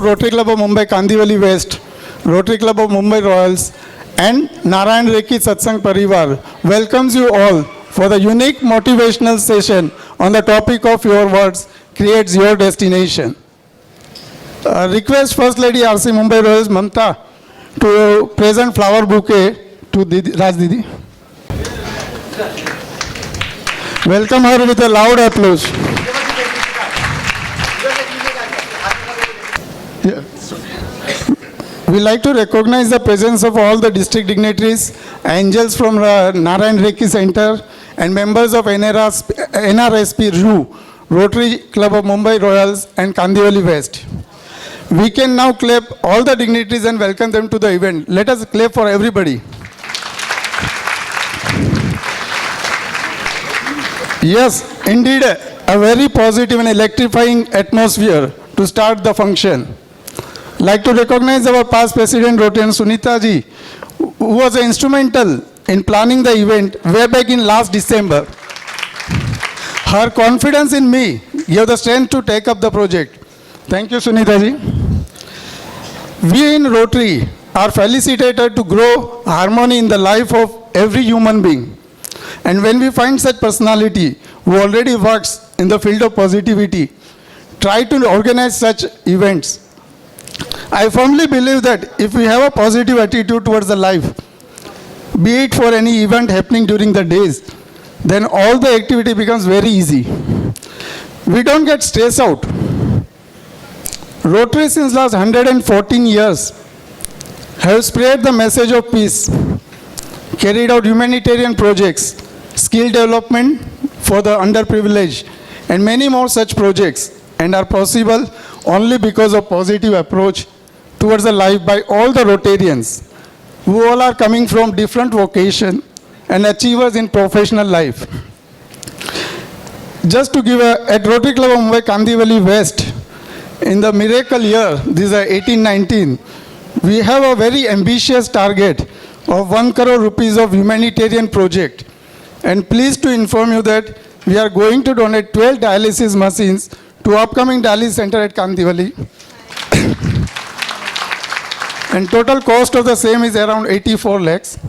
Rotary Club of Mumbai Kandivali West, Rotary Club of Mumbai Royals, and Narayan Rekhi Satsang Parivar welcomes you all for the unique motivational session on the topic of your words creates your destination. Request First Lady RC Mumbai Royals Mamta to present flower bouquet to Raj Didi. Welcome her with a loud applause. Yeah. We like to recognize the presence of all the district dignitaries, angels from Narayan Rekhi Center, and members of NRSP RU, Rotary Club of Mumbai Royals, and Kandivali West. We can now clap all the dignitaries and welcome them to the event. Let us clap for everybody. Yes, indeed, a very positive and electrifying atmosphere to start the function. Like to recognize our past President Rotarian Sunita ji, who was instrumental in planning the event way back in last December. Her confidence in me gave the strength to take up the project. Thank you, Sunita ji. We in Rotary are felicitated to grow harmony in the life of every human being. And when we find such personality who already works in the field of positivity, try to organize such events. I firmly believe that if we have a positive attitude towards the life, be it for any event happening during the days, then all the activity becomes very easy. We don't get stressed out. Rotary since last 114 years have spread the message of peace, carried out humanitarian projects, skill development for the underprivileged, and many more such projects, and are possible only because of positive approach towards the life by all the Rotarians, who all are coming from different vocation and achievers in professional life. Just to give at Rotary Club of Mumbai Kandivali West, in the miracle year, this is 1819, we have a very ambitious target of 1 crore rupees of humanitarian project. And pleased to inform you that we are going to donate 12 dialysis machines to upcoming dialysis center at Kandivali. And total cost of the same is around 84 lakhs.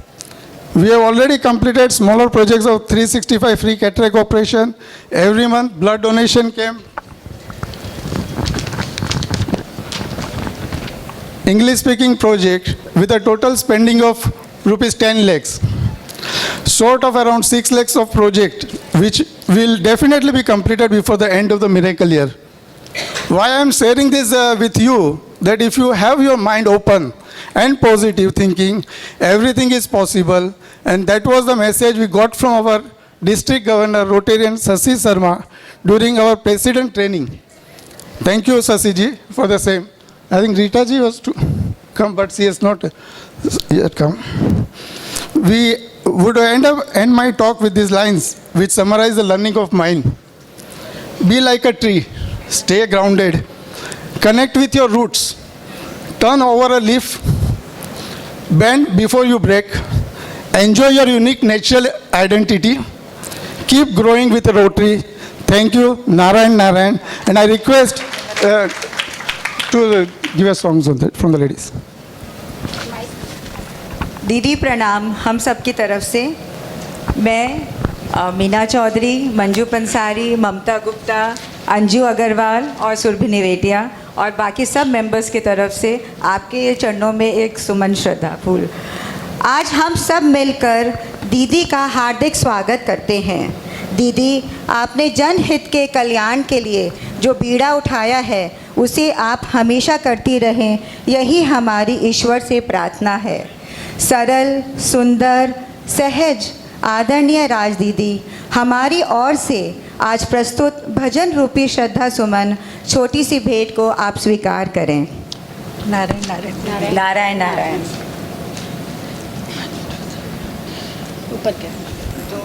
We have already completed smaller projects of 365 free cataract operation, every month blood donation camp, English speaking project with a total spending of rupees 10 lakhs. Short of around 6 lakhs of project, which will definitely be completed before the end of the miracle year. Why I am sharing this with you, that if you have your mind open and positive thinking, everything is possible. And that was the message we got from our district governor, Rotarian Sasi Sharma, during our president training. Thank you, Sasi ji, for the same. I think Rita ji was to come, but she has not yet come. We would end my talk with these lines, which summarize the learning of mind. Be like a tree, stay grounded, connect with your roots, turn over a leaf, bend before you break, enjoy your unique natural identity, keep growing with Rotary. Thank you, Narayan Narayan, and I request to give us songs on that from the ladies. दीदी प्रणाम हम सब की तरफ से। मैं मीना चौधरी, मंजू पंसारी, ममता गुप्ता, अंजू अग्रवाल और सुरभि निवेटिया और बाकी सब मेंबर्स की तरफ से आपके ये चरणों में एक सुमन श्रद्धा फूल। आज हम सब मिलकर दीदी का हार्दिक स्वागत करते हैं। दीदी, आपने जनहित के कल्याण के लिए जो बीड़ा उठाया है उसे आप हमेशा करती रहें, यही हमारी ईश्वर से प्रार्थना है। सरल, सुंदर, सहज, आदरणीय राज दीदी, हमारी ओर से आज प्रस्तुत भजन रूपी श्रद्धा सुमन छोटी सी भेंट को आप स्वीकार करें। नारायण नारायण नारायण नारायण।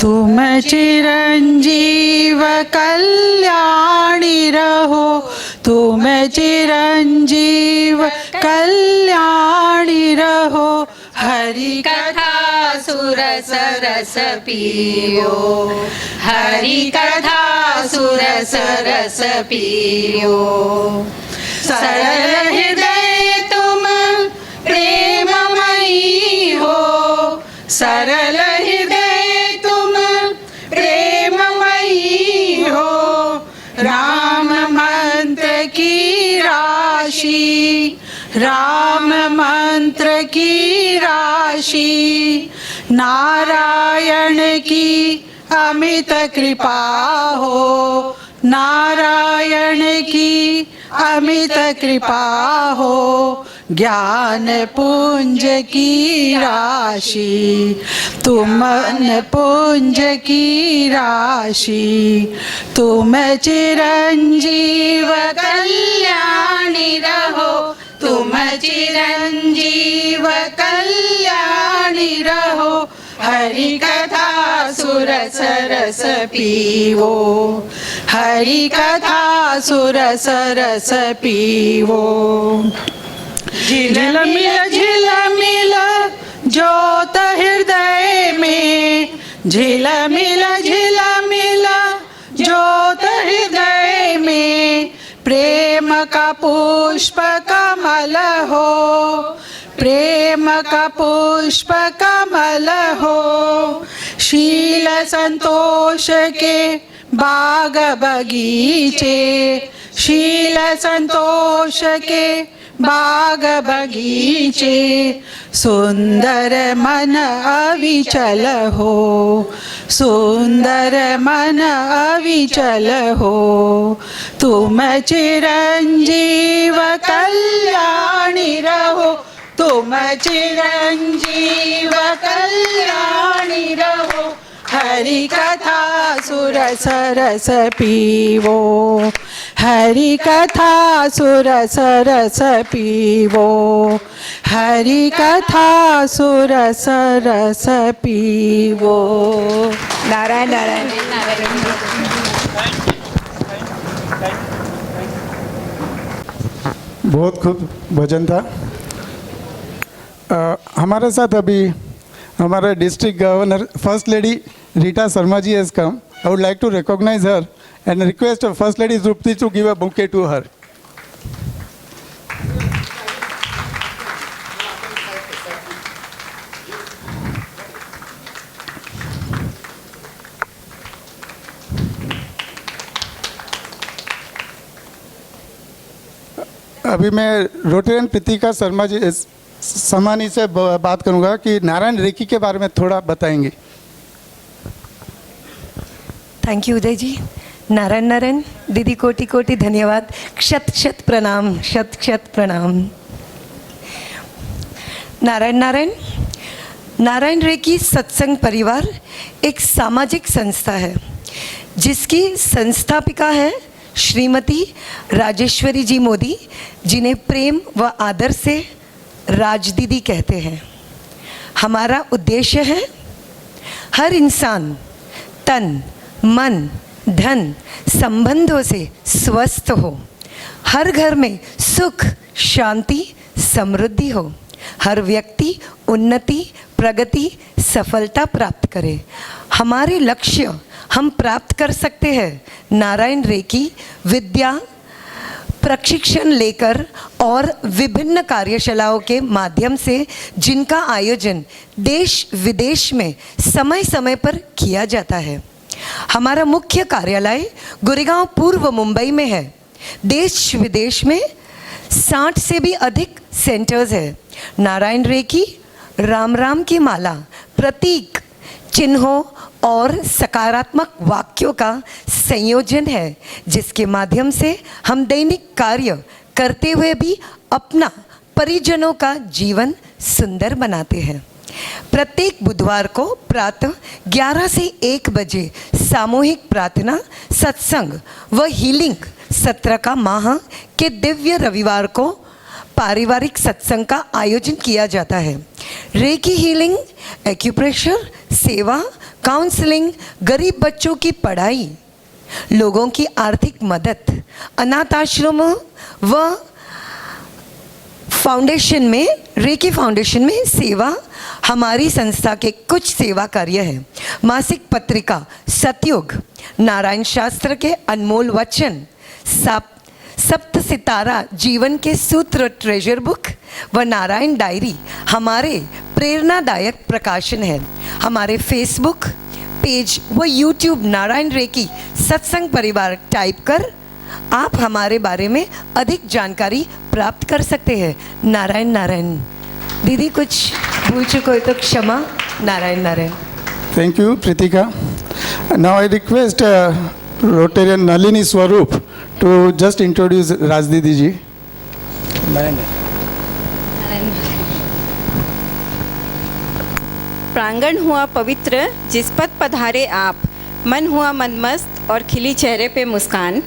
तुम चिरंजीव कल्याणी रहो, तुम चिरंजीव कल्याणी रहो, हरि कथा सुरस रस पियो, हरि कथा सुरस रस पियो। सरल हृदय तुम प्रेममयी हो, सरल हृदय तुम प्रेममयी हो। राम मंत्र की राशि, राम मंत्र की राशि, नारायण की अमित कृपा हो, नारायण की अमित कृपा हो। ज्ञान पुंज की राशि, तुम पुंज की राशि, तुम चिरंजीव कल्याणी रहो, तुम चिरंजीव कल्याणी रहो। हरि कथा सुर सरस पीवो, हरि कथा सुर सरस पीवो। झिलमिल ज्योत हृदय में, झिलमिल ज्योत हृदय में। प्रेम का पुष्प कमल हो, प्रेम का पुष्प कमल हो। शील संतोष के बाग बगीचे, शील संतोष के बाग बगीचे। सुंदर मन अविचल हो, सुंदर मन अविचल हो। तुम चिरंजीव कल्याणी रहो, तुम चिरंजीव कल्याणी रहो। हरि कथा सुर सरस पीवो, हरि कथा सुर सरस पीवो, हरि कथा सुर सरस पीवो। नारायण नारायण। बहुत खूब भजन था। हमारे साथ अभी हमारे district governor first lady Rita Sharma ji has come. I would like to recognize her and request First Lady Drupti to give a bouquet to her. अभी मैं रोटेरियन प्रीतिका शर्मा जी समानी से बात करूंगा कि नारायण रेकी के बारे में थोड़ा बताएंगे। थैंक यू उदय जी। नारायण नारायण दीदी, कोटि कोटि धन्यवाद, शत शत प्रणाम, शत शत प्रणाम। नारायण नारायण। नारायण रेकी सत्संग परिवार एक सामाजिक संस्था है जिसकी संस्थापिका है श्रीमती राजेश्वरी जी मोदी, जिन्हें प्रेम व आदर से राज दीदी कहते हैं। हमारा उद्देश्य है हर इंसान तन मन धन संबंधों से स्वस्थ हो, हर घर में सुख शांति समृद्धि हो, हर व्यक्ति उन्नति प्रगति सफलता प्राप्त करे। हमारे लक्ष्य हम प्राप्त कर सकते हैं नारायण रेकी विद्या प्रशिक्षण लेकर और विभिन्न कार्यशालाओं के माध्यम से, जिनका आयोजन देश विदेश में समय समय पर किया जाता है। हमारा मुख्य कार्यालय गुड़गांव पूर्व मुंबई में है। देश विदेश में 60 से भी अधिक सेंटर्स है। नारायण रेकी राम राम की माला प्रतीक चिन्हों और सकारात्मक वाक्यों का संयोजन है, जिसके माध्यम से हम दैनिक कार्य करते हुए भी अपना परिजनों का जीवन सुंदर बनाते हैं। प्रत्येक बुधवार को प्रातः 11 से 1 बजे सामूहिक प्रार्थना सत्संग व हीलिंग सत्र का माह के दिव्य रविवार को पारिवारिक सत्संग का आयोजन किया जाता है। रेकी हीलिंग, एक्यूप्रेशर सेवा, काउंसलिंग, गरीब बच्चों की पढ़ाई, लोगों की आर्थिक मदद, अनाथ आश्रमों व फाउंडेशन में, रेकी फाउंडेशन में सेवा हमारी संस्था के कुछ सेवा कार्य हैं। मासिक पत्रिका सतयुग, नारायण शास्त्र के अनमोल वचन, सप्त सितारा जीवन के सूत्र ट्रेजर बुक व नारायण डायरी हमारे प्रेरणादायक प्रकाशन है। हमारे फेसबुक पेज व यूट्यूब नारायण रेकी सत्संग परिवार टाइप कर आप हमारे बारे में अधिक जानकारी प्राप्त कर सकते हैं। नारायण नारायण। दीदी कुछ भूल चुको हो तो क्षमा। Narayan Narayan. Thank you, Pritika. Now I request Rotarian Nalini Swarup to just introduce Rajdidi ji. प्रांगण हुआ पवित्र जिस पद पधारे आप, मन हुआ मनमस्त और खिली चेहरे पे मुस्कान।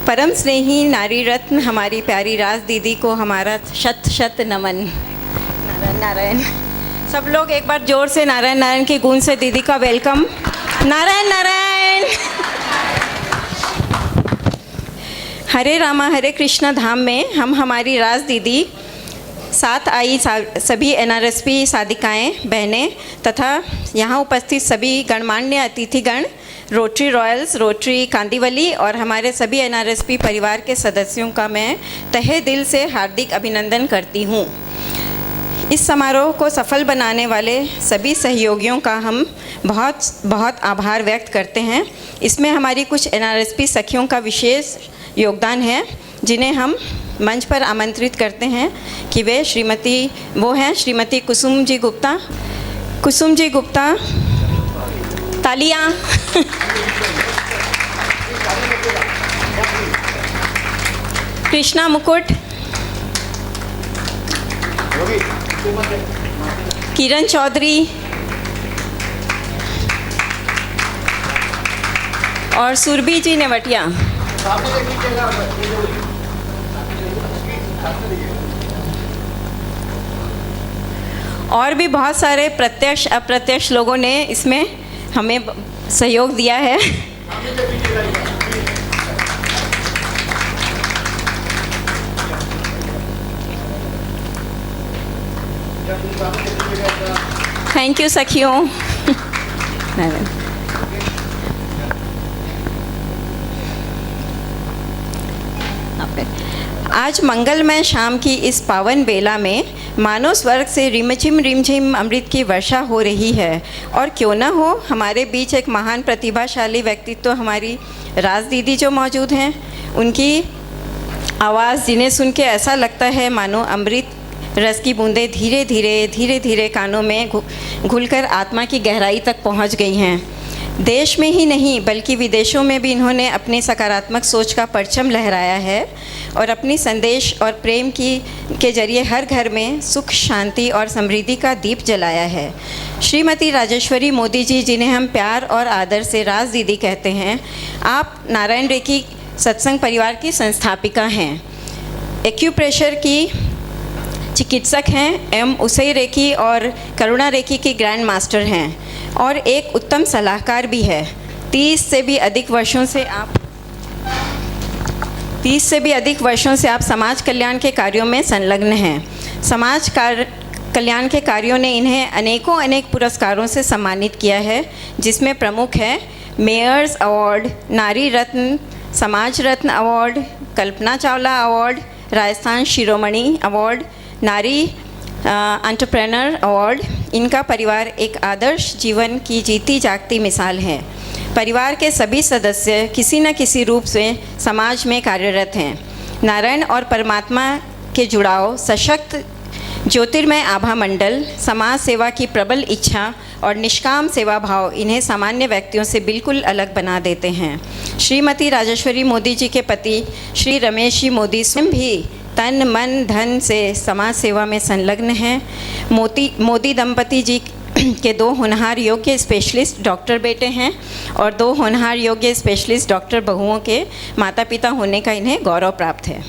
परम स्नेही नारी रत्न हमारी प्यारी राज दीदी को हमारा शत शत नमन। नारायण नारायण। सब लोग एक बार जोर से नारायण नारायण की गूंज से दीदी का वेलकम। नारायण नारायण। हरे रामा हरे कृष्णा धाम में हम हमारी राज दीदी साथ आई सभी NRSP साधिकाएँ बहनें तथा यहाँ उपस्थित सभी गणमान्य अतिथिगण, रोटरी रॉयल्स, रोटरी कांदीवली और हमारे सभी NRSP परिवार के सदस्यों का मैं तहे दिल से हार्दिक अभिनंदन करती हूँ। इस समारोह को सफल बनाने वाले सभी सहयोगियों का हम बहुत बहुत आभार व्यक्त करते हैं। इसमें हमारी कुछ NRSP सखियों का विशेष योगदान है जिन्हें हम मंच पर आमंत्रित करते हैं कि वे श्रीमती कुसुम जी गुप्ता। कुसुम जी गुप्ता, तालियां। कृष्णा मुकुट, किरण चौधरी और सुरभि जी नेवटिया। और भी बहुत सारे प्रत्यक्ष अप्रत्यक्ष लोगों ने इसमें हमें सहयोग दिया है। थैंक यू सखियों। आज मंगलमय शाम की इस पावन बेला में मानो स्वर्ग से रिमझिम अमृत की वर्षा हो रही है। और क्यों ना हो, हमारे बीच एक महान प्रतिभाशाली व्यक्तित्व हमारी राज दीदी जो मौजूद हैं, उनकी आवाज़ जिन्हें सुन के ऐसा लगता है मानो अमृत रस की बूंदें धीरे धीरे कानों में घुलकर आत्मा की गहराई तक पहुंच गई हैं। देश में ही नहीं बल्कि विदेशों में भी इन्होंने अपनी सकारात्मक सोच का परचम लहराया है और अपनी संदेश और प्रेम के जरिए हर घर में सुख, शांति और समृद्धि का दीप जलाया है। श्रीमती राजेश्वरी मोदी जी, जिन्हें हम प्यार और आदर से राज दीदी कहते हैं, आप नारायण रेकी सत्संग परिवार की संस्थापिका हैं, एक्यूप्रेशर की चिकित्सक हैं, एम उसई रेकी और करुणा रेकी की ग्रैंड मास्टर हैं और एक उत्तम सलाहकार भी है। 30 से भी अधिक वर्षों से आप समाज कल्याण के कार्यों में संलग्न हैं। समाज कल्याण के कार्यों ने इन्हें अनेक पुरस्कारों से सम्मानित किया है, जिसमें प्रमुख है मेयर्स अवार्ड, नारी रत्न, समाज रत्न अवार्ड, कल्पना चावला अवार्ड, राजस्थान शिरोमणि अवार्ड, नारी एंटरप्रेन्योर अवार्ड। इनका परिवार एक आदर्श जीवन की जीती जागती मिसाल है। परिवार के सभी सदस्य किसी न किसी रूप से समाज में कार्यरत हैं। नारायण और परमात्मा के जुड़ाव, सशक्त ज्योतिर्मय आभा मंडल, समाज सेवा की प्रबल इच्छा और निष्काम सेवा भाव इन्हें सामान्य व्यक्तियों से बिल्कुल अलग बना देते हैं। श्रीमती राजेश्वरी मोदी जी के पति श्री रमेश जी मोदी स्वयं भी तन मन धन से समाज सेवा में संलग्न हैं। मोदी दंपति जी के 2 होनहार योग्य स्पेशलिस्ट डॉक्टर बेटे हैं और 2 होनहार योग्य स्पेशलिस्ट डॉक्टर बहुओं के माता पिता होने का इन्हें गौरव प्राप्त है।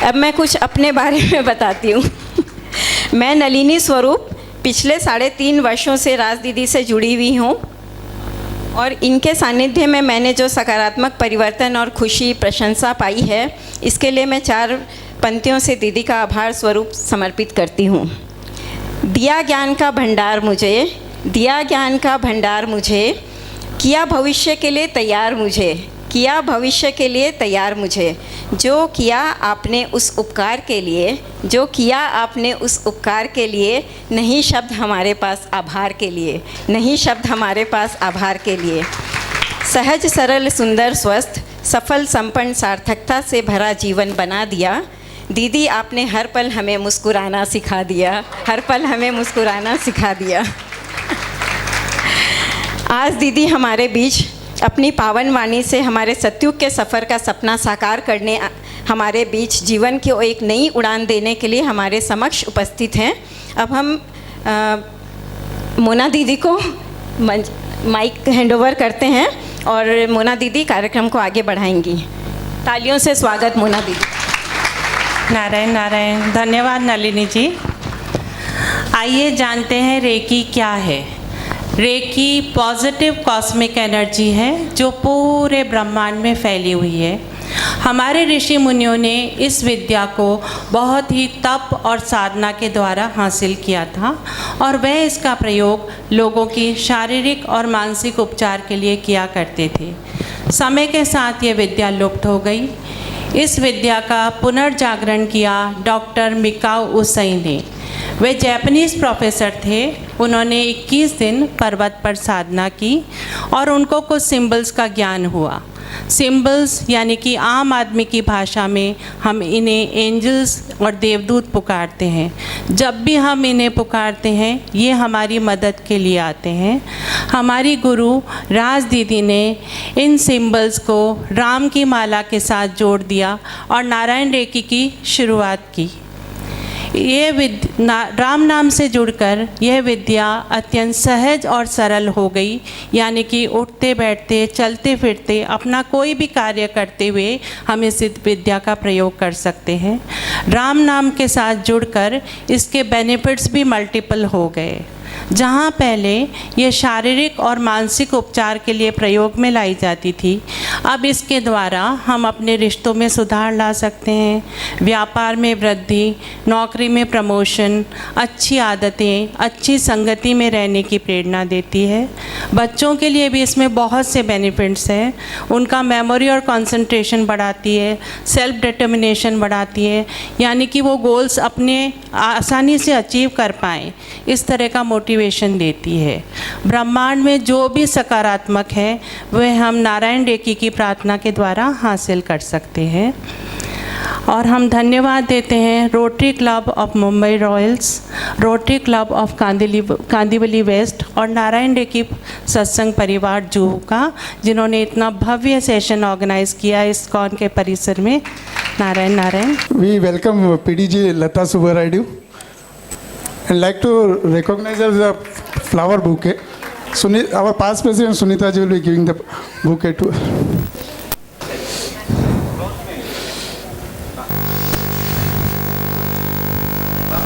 अब मैं कुछ अपने बारे में बताती हूँ। मैं नलिनी स्वरूप पिछले 3.5 वर्षों से राज दीदी से जुड़ी हुई हूँ और इनके सानिध्य में मैंने जो सकारात्मक परिवर्तन और खुशी, प्रशंसा पाई है, इसके लिए मैं 4 पंक्तियों से दीदी का आभार स्वरूप समर्पित करती हूँ। दिया ज्ञान का भंडार मुझे, किया भविष्य के लिए तैयार मुझे, किया भविष्य के लिए तैयार मुझे। जो किया आपने उस उपकार के लिए, जो किया आपने उस उपकार के लिए, नहीं शब्द हमारे पास आभार के लिए, नहीं शब्द हमारे पास आभार के लिए। सहज सरल सुंदर स्वस्थ सफल संपन्न सार्थकता से भरा जीवन बना दिया। दीदी आपने हर पल हमें मुस्कुराना सिखा दिया, हर पल हमें मुस्कुराना सिखा दिया। आज दीदी हमारे बीच अपनी पावन वाणी से हमारे सतयुग के सफ़र का सपना साकार करने हमारे बीच जीवन की एक नई उड़ान देने के लिए हमारे समक्ष उपस्थित हैं। अब हम मोना दीदी को माइक हैंडओवर करते हैं और मोना दीदी कार्यक्रम को आगे बढ़ाएंगी। तालियों से स्वागत मोना दीदी। नारायण नारायण। धन्यवाद नलिनी जी। आइए जानते हैं रेकी क्या है। रेकी पॉजिटिव कॉस्मिक एनर्जी है जो पूरे ब्रह्मांड में फैली हुई है। हमारे ऋषि मुनियों ने इस विद्या को बहुत ही तप और साधना के द्वारा हासिल किया था और वह इसका प्रयोग लोगों की शारीरिक और मानसिक उपचार के लिए किया करते थे। समय के साथ ये विद्या लुप्त हो गई। इस विद्या का पुनर्जागरण किया डॉक्टर मिकाओ उसाई ने। वे जापानीज़ प्रोफेसर थे। उन्होंने 21 दिन पर्वत पर साधना की और उनको कुछ सिंबल्स का ज्ञान हुआ। सिंबल्स यानी कि आम आदमी की भाषा में हम इन्हें एंजल्स और देवदूत पुकारते हैं। जब भी हम इन्हें पुकारते हैं ये हमारी मदद के लिए आते हैं। हमारी गुरु राज दीदी ने इन सिंबल्स को राम की माला के साथ जोड़ दिया और नारायण रेकी की शुरुआत की। राम नाम से जुड़कर यह विद्या अत्यंत सहज और सरल हो गई, यानी कि उठते बैठते चलते फिरते अपना कोई भी कार्य करते हुए हम इस विद्या का प्रयोग कर सकते हैं। राम नाम के साथ जुड़कर इसके बेनिफिट्स भी मल्टीपल हो गए। जहाँ पहले ये शारीरिक और मानसिक उपचार के लिए प्रयोग में लाई जाती थी, अब इसके द्वारा हम अपने रिश्तों में सुधार ला सकते हैं, व्यापार में वृद्धि, नौकरी में प्रमोशन, अच्छी आदतें, अच्छी संगति में रहने की प्रेरणा देती है। बच्चों के लिए भी इसमें बहुत से बेनिफिट्स हैं। उनका मेमोरी और कंसंट्रेशन बढ़ाती है, सेल्फ डिटर्मिनेशन बढ़ाती है, यानी कि वो गोल्स अपने आसानी से अचीव कर पाएँ, इस तरह का मोटिवेशन देती है। ब्रह्मांड में जो भी सकारात्मक है वह हम नारायण रेकी की प्रार्थना के द्वारा हासिल कर सकते हैं। और हम धन्यवाद देते हैं Rotary club of Mumbai Royals, Rotary club of Kandivali west और नारायण रेकी सत्संग परिवार जुहू का, जिन्होंने इतना भव्य सेशन ऑर्गेनाइज किया इस्कॉन के परिसर में। Narayan Narayan. We welcome PDG Lata Subbaraidu and like to recognize as a flower bouquet. Our past president Sunita ji will be giving the bouquet to us.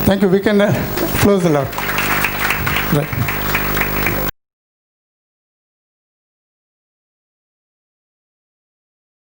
Thank you. We can close the lab. Right.